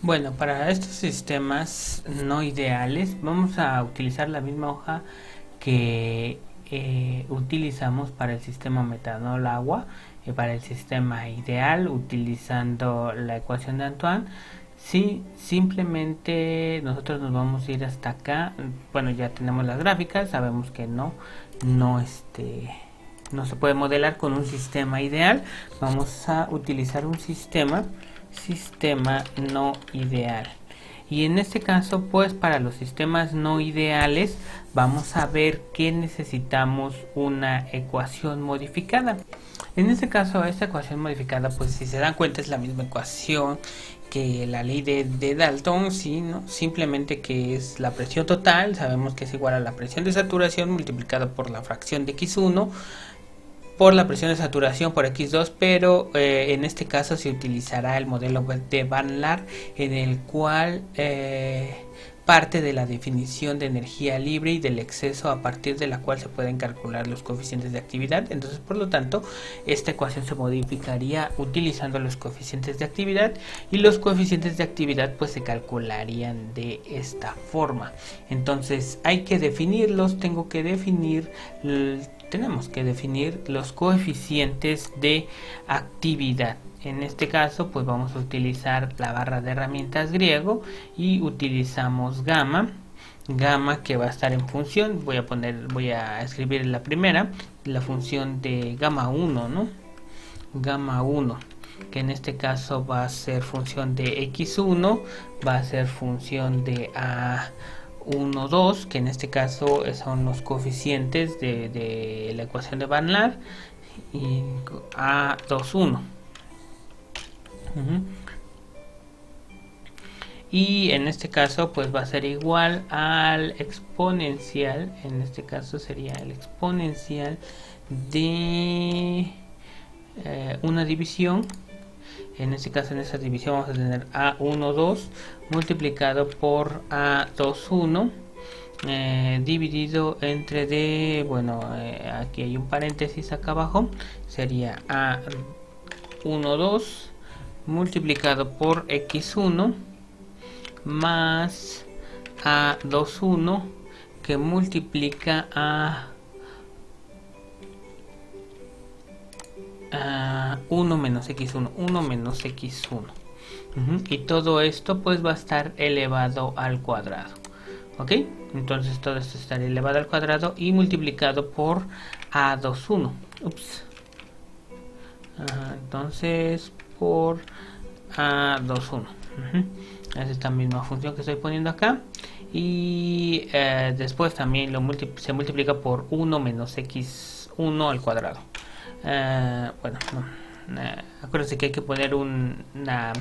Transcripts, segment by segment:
Bueno, para estos sistemas no ideales vamos a utilizar la misma hoja que utilizamos para el sistema metanol-agua y para el sistema ideal utilizando la ecuación de Antoine. Sí, simplemente nosotros nos vamos a ir hasta acá. Bueno, ya tenemos las gráficas, sabemos que no, no se puede modelar con un sistema ideal. Vamos a utilizar un sistema no ideal. Y en este caso, pues para los sistemas no ideales, vamos a ver que necesitamos una ecuación modificada. En este caso, esta ecuación modificada, pues si se dan cuenta, es la misma ecuación que la ley de Dalton, ¿sí? ¿No? Simplemente que es la presión total, sabemos que es igual a la presión de saturación multiplicada por la fracción de X1 por la presión de saturación por X2, pero en este caso se utilizará el modelo de Van Laar, en el cual parte de la definición de energía libre y del exceso, a partir de la cual se pueden calcular los coeficientes de actividad. Entonces, por lo tanto, esta ecuación se modificaría utilizando los coeficientes de actividad, y los coeficientes de actividad pues se calcularían de esta forma. Entonces hay que definirlos, tenemos que definir los coeficientes de actividad. En este caso, pues vamos a utilizar la barra de herramientas griego y utilizamos gamma que va a estar en función. Voy a escribir la primera, la función de gamma 1, ¿no? Gamma 1, que en este caso va a ser función de x1, va a ser función de a1, 2, que en este caso son los coeficientes de la ecuación de Van Laar, y a2, 1. Y en este caso pues va a ser igual al exponencial, en este caso sería el exponencial de una división. En este caso, en esa división vamos a tener a1, 2 multiplicado por a2, 1 dividido entre bueno, aquí hay un paréntesis acá abajo, sería a1, 2 multiplicado por x1 más a2, 1 que multiplica a 1 menos x1, 1 menos x1. Y todo esto pues va a estar elevado al cuadrado. ¿Ok? Entonces todo esto estará elevado al cuadrado y multiplicado por a2, 1. Ups. Entonces por a2, 1. Esa es esta misma función que estoy poniendo acá. Y después también se multiplica por 1 menos x1 al cuadrado. Bueno, acuérdense que hay que poner una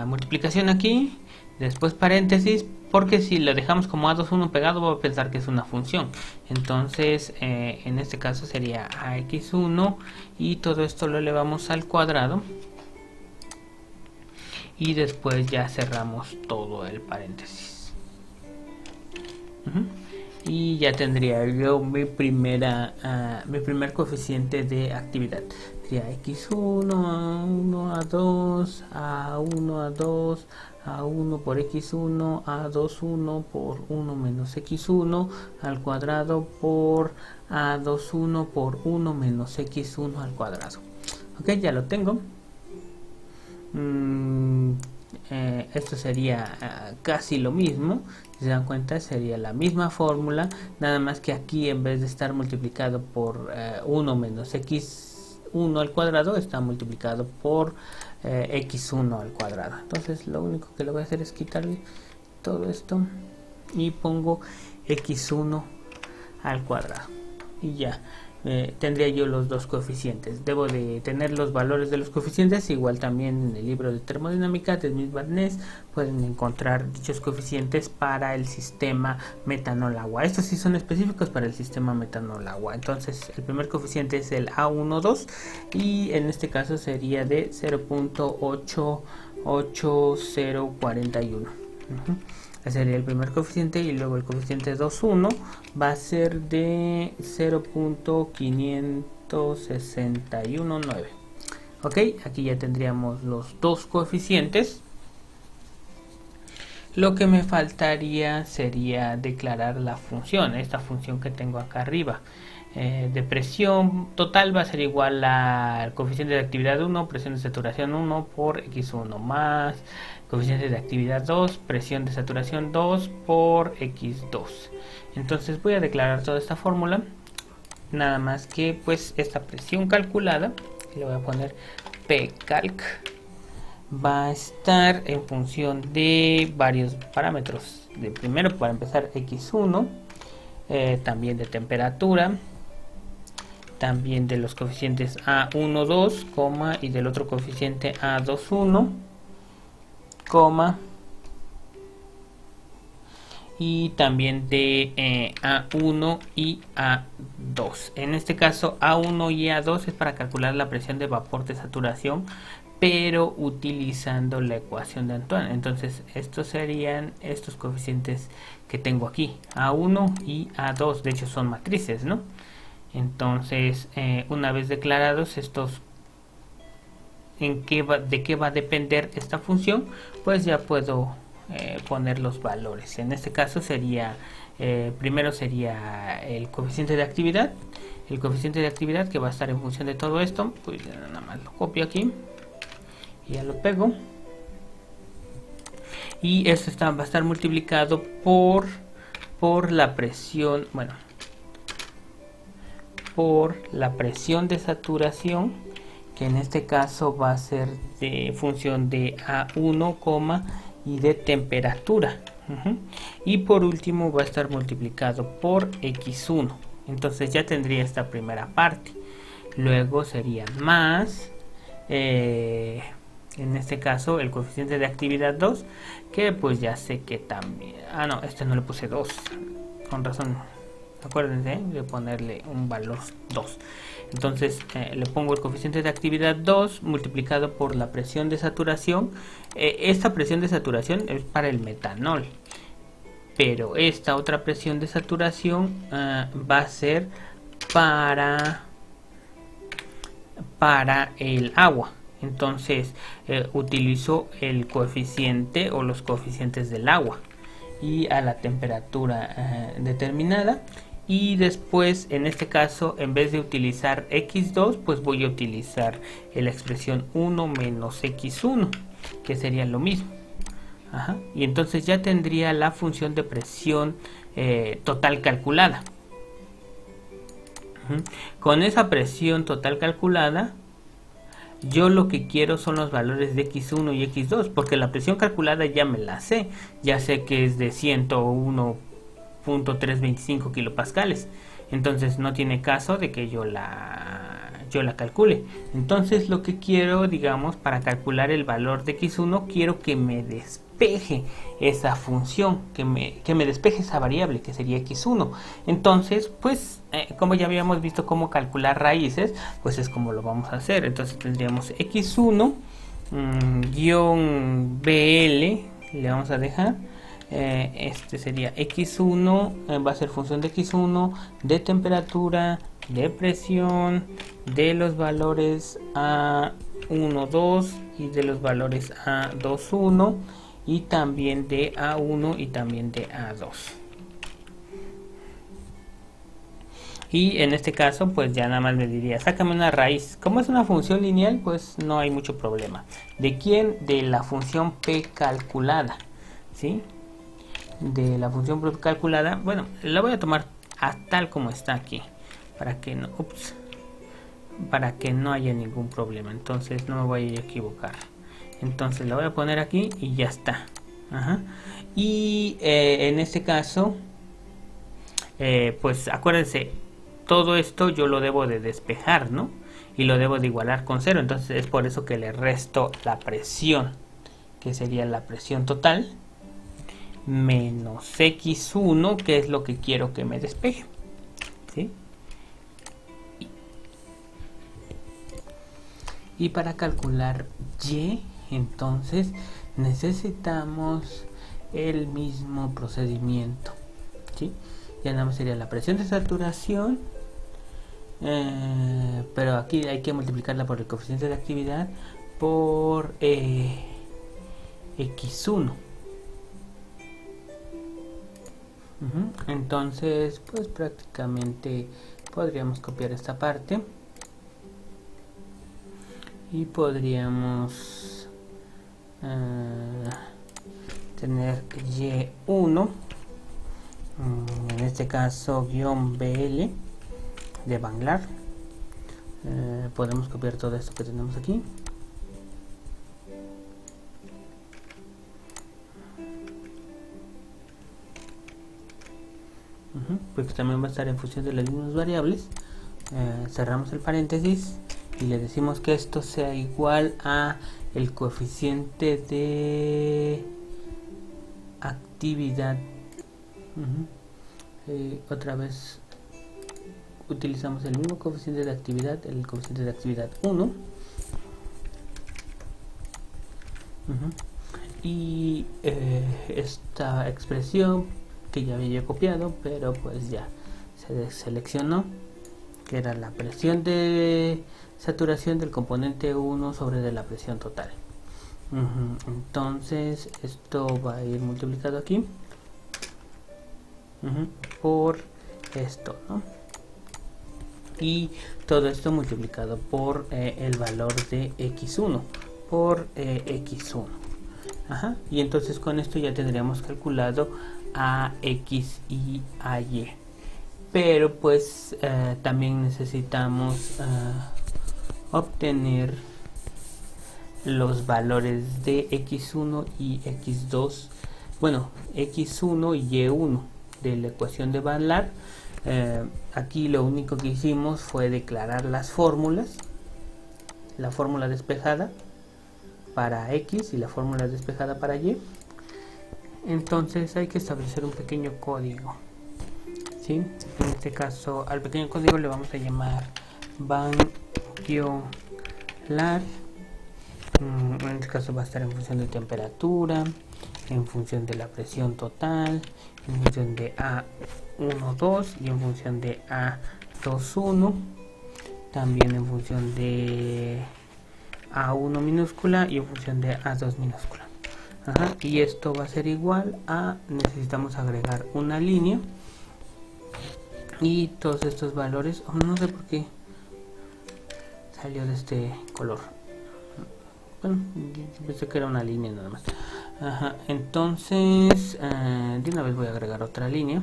multiplicación aquí, después paréntesis, porque si lo dejamos como a2, 1 pegado va a pensar que es una función. Entonces en este caso sería ax1 y todo esto lo elevamos al cuadrado y después ya cerramos todo el paréntesis. Y ya tendría yo mi primer coeficiente de actividad. Sería x1, a1, a2, a1, a2, a1 por x1, a2, 1 por 1 menos x1 al cuadrado por a2, 1 por 1 menos x1 al cuadrado. Ok, ya lo tengo. Esto sería casi lo mismo. Si se dan cuenta, sería la misma fórmula, nada más que aquí en vez de estar multiplicado por 1 menos x1 al cuadrado, está multiplicado por x1 al cuadrado. Entonces lo único que le voy a hacer es quitarle todo esto y pongo x1 al cuadrado y ya. Tendría yo los dos coeficientes. Debo de tener los valores de los coeficientes. Igual también en el libro de termodinámica de Smith Barnes pueden encontrar dichos coeficientes para el sistema metanol-agua. Estos sí son específicos para el sistema metanol-agua. Entonces el primer coeficiente es el A12 y en este caso sería de 0.88041. Ese sería el primer coeficiente, y luego el coeficiente 2,1 va a ser de 0.5619. Ok, aquí ya tendríamos los dos coeficientes. Lo que me faltaría sería declarar la función, esta función que tengo acá arriba. De presión total va a ser igual al coeficiente de actividad 1, presión de saturación 1 por x1 más coeficiente de actividad 2, presión de saturación 2 por x2. Entonces voy a declarar toda esta fórmula, nada más que pues esta presión calculada, le voy a poner pcalc, va a estar en función de varios parámetros. De primero, para empezar, x1, también de temperatura, también de los coeficientes A12, y del otro coeficiente A21, y también de A1 y A2. En este caso, A1 y A2 es para calcular la presión de vapor de saturación, pero utilizando la ecuación de Antoine. Entonces estos serían estos coeficientes que tengo aquí, A1 y A2, de hecho son matrices, ¿no? Entonces una vez declarados estos, de qué va a depender esta función, pues ya puedo poner los valores. En este caso sería, primero sería el coeficiente de actividad, que va a estar en función de todo esto. Pues nada más lo copio aquí y ya lo pego, y esto va a estar multiplicado por la presión, bueno, por la presión de saturación, que en este caso va a ser de función de A1, y de temperatura. Y por último va a estar multiplicado por x1. Entonces ya tendría esta primera parte. Luego sería más, en este caso, el coeficiente de actividad 2, que pues ya sé que también... Ah, no, este no le puse 2. Con razón. Acuérdense de ponerle un valor 2. Entonces le pongo el coeficiente de actividad 2 multiplicado por la presión de saturación. Esta presión de saturación es para el metanol, pero esta otra presión de saturación va a ser para el agua. Entonces utilizo el coeficiente o los coeficientes del agua y a la temperatura determinada. Y después, en este caso, en vez de utilizar x2, pues voy a utilizar la expresión 1 menos x1, que sería lo mismo. Y entonces ya tendría la función de presión total calculada. Con esa presión total calculada, yo lo que quiero son los valores de x1 y x2, porque la presión calculada ya me la sé. Ya sé que es de 101.325 kilopascales. Entonces no tiene caso de que yo la calcule. Entonces lo que quiero, digamos, para calcular el valor de x1, quiero que me despeje esa función, que me despeje esa variable que sería x1. Entonces, pues, como ya habíamos visto cómo calcular raíces, pues es como lo vamos a hacer. Entonces tendríamos x1 guión BL, le vamos a dejar. Este sería x1, va a ser función de x1, de temperatura, de presión, de los valores A12 y de los valores A21, y también de A1 y también de A2. Y en este caso pues ya nada más me diría, sácame una raíz. Como es una función lineal, pues no hay mucho problema. ¿De quién? De la función p calculada, ¿sí? De la función p calculada. Bueno, la voy a tomar a tal como está aquí, para que no haya ningún problema. Entonces no me voy a equivocar. Entonces la voy a poner aquí y ya está. Y en este caso, pues acuérdense, todo esto yo lo debo de despejar, ¿no? Y lo debo de igualar con 0. Entonces es por eso que le resto la presión, que sería la presión total, menos x1, que es lo que quiero que me despeje, ¿sí? Y para calcular y, entonces necesitamos el mismo procedimiento, ¿sí? Ya nada más sería la presión de saturación pero aquí hay que multiplicarla por el coeficiente de actividad por x1. Entonces pues prácticamente podríamos copiar esta parte y podríamos tener y1, en este caso guión BL de Banglar. Podemos copiar todo esto que tenemos aquí. Porque también va a estar en función de las mismas variables. Cerramos el paréntesis y le decimos que esto sea igual a el coeficiente de actividad. Otra vez utilizamos el mismo coeficiente de actividad, el coeficiente de actividad 1. Y esta expresión que ya había copiado, pero pues ya se seleccionó, que era la presión de saturación del componente 1 sobre de la presión total. Entonces esto va a ir multiplicado aquí por esto, ¿no? Y todo esto multiplicado por el valor de x1 por x1. Y entonces con esto ya tendríamos calculado a x y a y. Pero pues también necesitamos obtener los valores de x1 y x2, bueno, x1 y y1 de la ecuación de Banglar. Aquí lo único que hicimos fue declarar las fórmulas, la fórmula despejada para x y la fórmula despejada para y. Entonces hay que establecer un pequeño código, ¿sí? En este caso al pequeño código le vamos a llamar Banglar. En este caso va a estar en función de temperatura, en función de la presión total, en función de A12 y en función de A21, también en función de A1 minúscula y en función de A2 minúscula. Y esto va a ser igual a, necesitamos agregar una línea y todos estos valores, no sé por qué salió de este color. Bueno, yo pensé que era una línea nada más. Entonces de una vez voy a agregar otra línea,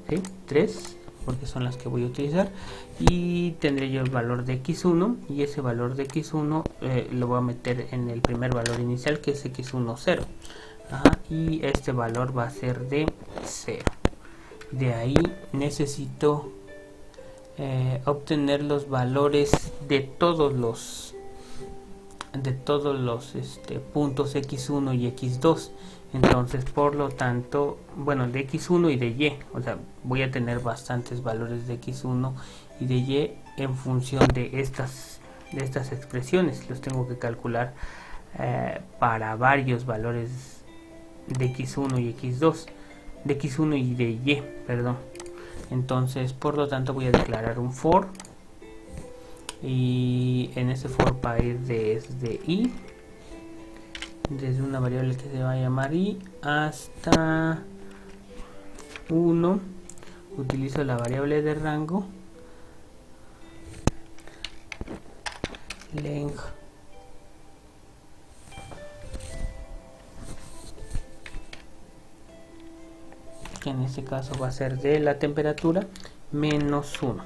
¿sí? 3, porque son las que voy a utilizar, y tendré yo el valor de x1 y ese valor de x1 lo voy a meter en el primer valor inicial, que es x1 0. Y este valor va a ser de 0. De ahí necesito obtener los valores de todos los puntos x1 y x2. Entonces por lo tanto, bueno, de x1 y de y, o sea, voy a tener bastantes valores de x1 y de y en función de estas expresiones. Los tengo que calcular para varios valores de x1 y x2, de x1 y de y, perdón. Entonces por lo tanto voy a declarar un for, y en ese for va a ir desde i, desde una variable que se va a llamar i hasta 1. Utilizo la variable de rango length, que en este caso va a ser de la temperatura menos 1.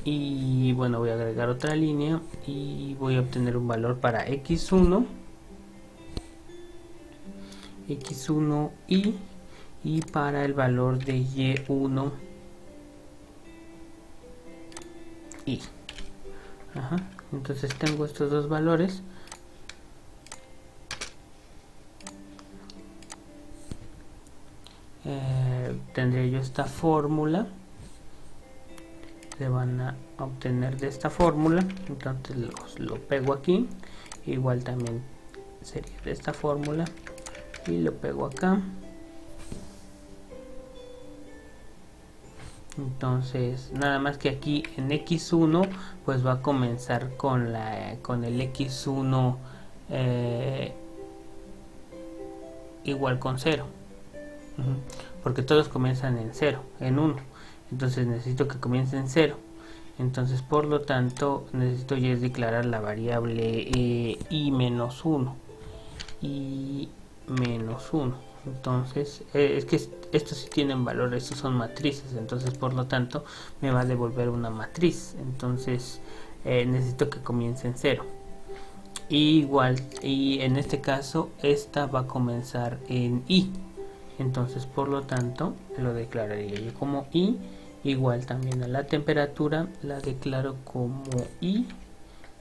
Y bueno, voy a agregar otra línea y voy a obtener un valor para x1 y para el valor de y1 y. Entonces tengo estos dos valores. Tendré yo esta fórmula, se van a obtener de esta fórmula, entonces lo pego aquí, igual también sería de esta fórmula y lo pego acá Entonces nada más que aquí en x1 pues va a comenzar con el x1 igual con 0, porque todos comienzan en 0, en 1, entonces necesito que comience en 0. Entonces por lo tanto necesito ya declarar la variable i menos 1 y menos 1. Entonces es que estos sí tienen valor, estos son matrices, entonces por lo tanto me va a devolver una matriz. Entonces necesito que comience en 0 y igual, y en este caso esta va a comenzar en i, entonces por lo tanto lo declararía yo como i. Igual también a la temperatura la declaro como i,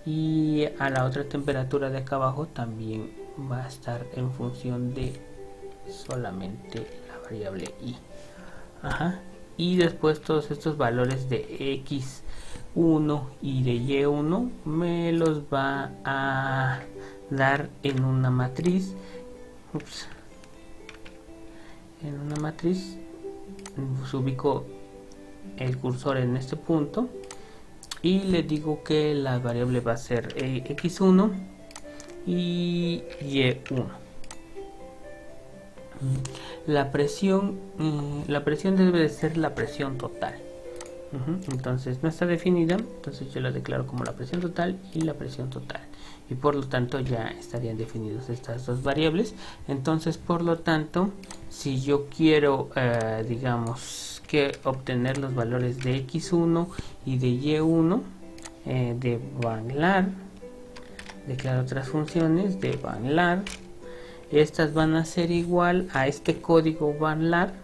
y a la otra temperatura de acá abajo también va a estar en función de solamente la variable i. Y después todos estos valores de x1 y de y1 me los va a dar en una matriz. En una matriz pues ubico el cursor en este punto y le digo que la variable va a ser x1 y y1. La presión debe de ser la presión total. Entonces no está definida, entonces yo la declaro como la presión total y la presión total, y por lo tanto ya estarían definidas estas dos variables. Entonces por lo tanto, si yo quiero digamos que obtener los valores de x1 y de y1 de Banlar, declaro otras funciones de Banlar. Estas van a ser igual a este código Banlar,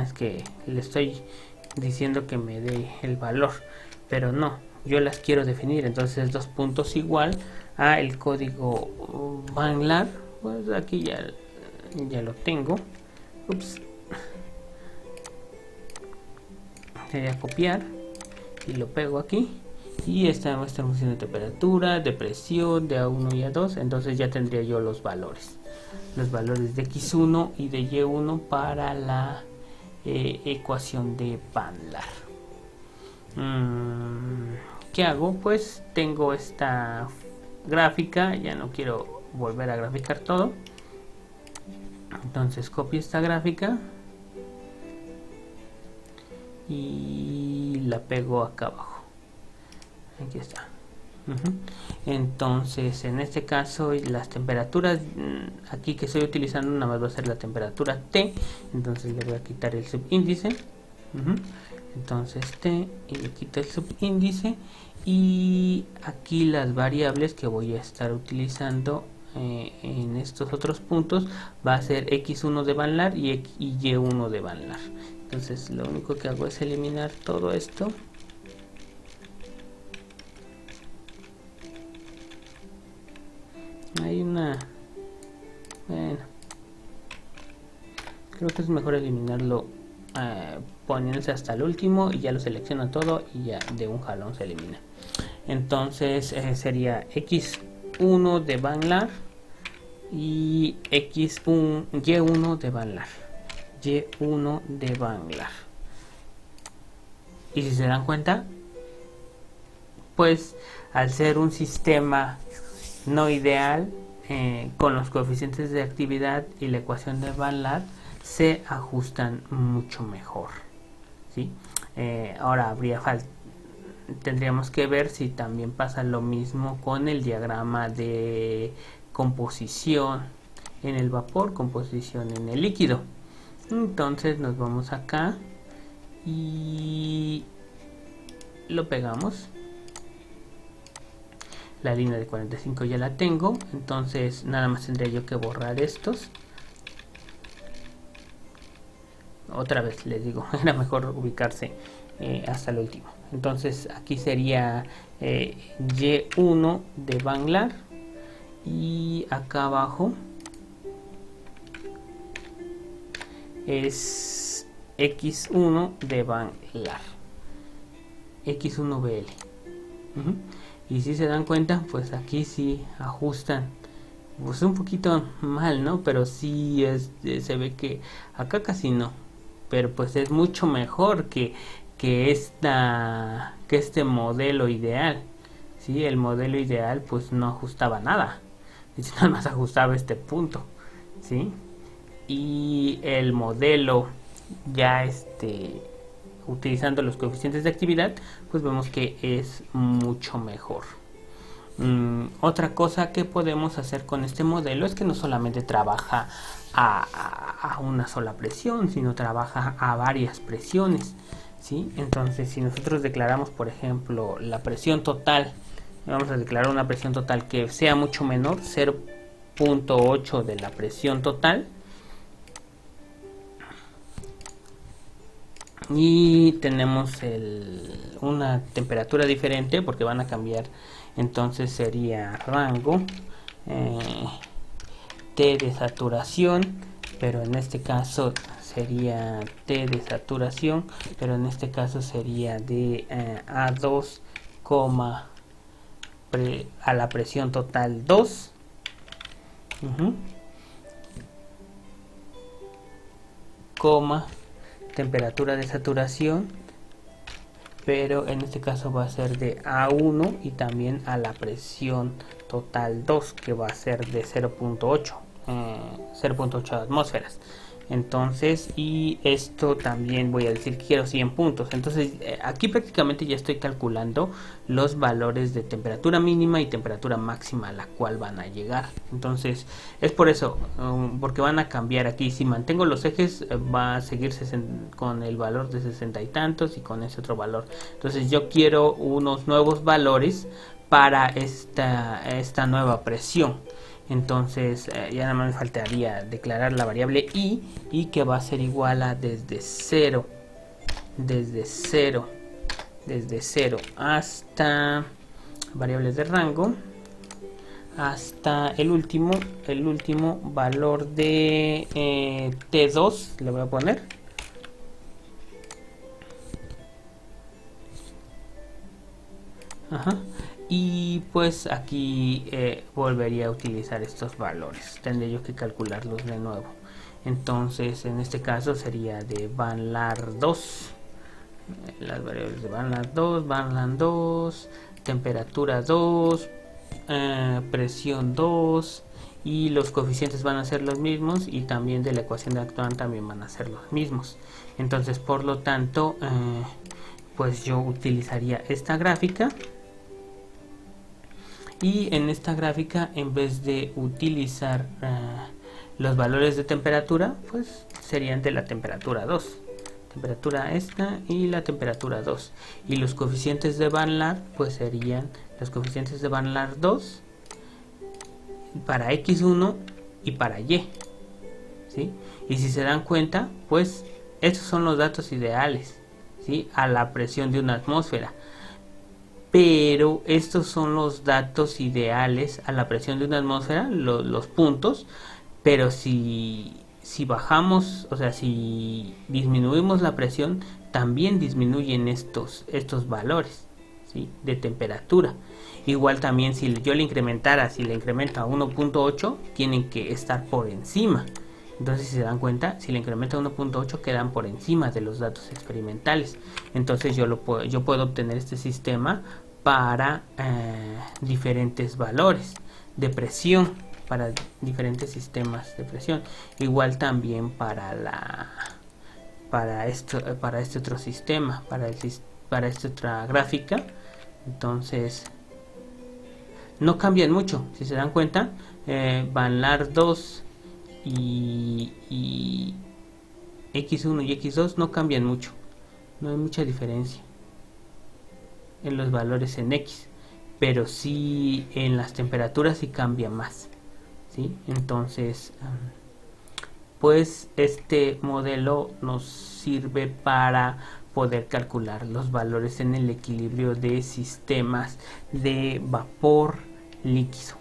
es que le estoy diciendo que me dé el valor, pero no, yo las quiero definir. Entonces dos puntos igual a el código Banlar, pues aquí ya lo tengo. Voy a copiar y lo pego aquí, y esta es nuestra función de temperatura, de presión, de A1 y A2. Entonces ya tendría yo los valores de x1 y de y1 para la ecuación de Banlar. ¿Qué hago? Pues tengo esta gráfica, ya no quiero volver a graficar todo, entonces copio esta gráfica y la pego acá abajo. Aquí está. Entonces en este caso las temperaturas aquí que estoy utilizando nada más va a ser la temperatura T, entonces le voy a quitar el subíndice. Entonces T, y le quito el subíndice, y aquí las variables que voy a estar utilizando en estos otros puntos va a ser x1 de Banlar y y1 de Banlar. Entonces lo único que hago es eliminar todo esto. Hay una... Bueno, creo que es mejor eliminarlo poniéndose hasta el último, y ya lo selecciona todo y ya de un jalón se elimina. Entonces sería x1 de Banlar y y1 de Banlar, y1 de Banlar. Y si se dan cuenta, pues al ser un sistema no ideal, con los coeficientes de actividad y la ecuación de Banlar se ajustan mucho mejor, ¿sí? Ahora tendríamos que ver si también pasa lo mismo con el diagrama de composición en el vapor, composición en el líquido. Entonces nos vamos acá y lo pegamos. La línea de 45 ya la tengo, entonces nada más tendría yo que borrar estos. Otra vez les digo, era mejor ubicarse hasta el último. Entonces aquí sería y1 de Banlar, y acá abajo es x1 de Banlar, x1bl. Ujú. Y si se dan cuenta, pues aquí sí ajustan pues un poquito mal, ¿no? Pero sí se ve que acá casi no. Pero pues es mucho mejor que este modelo ideal. Sí, el modelo ideal pues no ajustaba nada. Nada más ajustaba este punto. ¿Sí? Y el modelo ya utilizando los coeficientes de actividad, pues vemos que es mucho mejor. Otra cosa que podemos hacer con este modelo es que no solamente trabaja a una sola presión, sino trabaja a varias presiones. ¿Sí? Entonces, si nosotros declaramos, por ejemplo, la presión total, vamos a declarar una presión total que sea mucho menor, 0.8 de la presión total, y tenemos una temperatura diferente porque van a cambiar, entonces sería rango T de saturación, pero en este caso sería T de saturación, pero en este caso sería de A2, a la presión total 2. Coma, temperatura de saturación, pero en este caso va a ser de A1 y también a la presión total 2, que va a ser de 0.8 atmósferas. Entonces, y esto también voy a decir que quiero 100 puntos. Entonces, aquí prácticamente ya estoy calculando los valores de temperatura mínima y temperatura máxima a la cual van a llegar. Entonces, es por eso, porque van a cambiar aquí. Si mantengo los ejes, va a seguir con el valor de 60 y tantos y con ese otro valor. Entonces, yo quiero unos nuevos valores para esta nueva presión. Entonces ya nada más me faltaría declarar la variable y que va a ser igual a desde 0 hasta variables de rango hasta el último valor de T2 le voy a poner. Ajá. Y pues aquí volvería a utilizar estos valores, tendré yo que calcularlos de nuevo. Entonces en este caso sería de Vanlar 2, las variables de Vanlar 2, temperatura 2, presión 2, y los coeficientes van a ser los mismos y también de la ecuación de actual también van a ser los mismos. Entonces por lo tanto pues yo utilizaría esta gráfica. Y en esta gráfica, en vez de utilizar los valores de temperatura, pues serían de la temperatura 2, temperatura esta y la temperatura 2, y los coeficientes de Vanlar pues serían los coeficientes de Vanlar 2 para X1 y para Y, ¿sí? Y si se dan cuenta, pues estos son los datos ideales, ¿sí? A la presión de una atmósfera. Pero estos son los datos ideales a la presión de una atmósfera, los puntos, pero si bajamos, o sea, si disminuimos la presión, también disminuyen estos valores, ¿sí? De temperatura. Igual también si yo le incrementara, si le incremento a 1.8, tienen que estar por encima. Entonces, si se dan cuenta, si le incremento a 1.8 quedan por encima de los datos experimentales. Entonces yo puedo obtener este sistema para diferentes valores de presión, para diferentes sistemas de presión. Igual también para este otro sistema, para esta otra gráfica. Entonces no cambian mucho, si se dan cuenta. Vanlar 2 y X1 y X2 no cambian mucho, no hay mucha diferencia en los valores en X, pero sí en las temperaturas sí cambia más, ¿sí? Entonces pues este modelo nos sirve para poder calcular los valores en el equilibrio de sistemas de vapor líquido.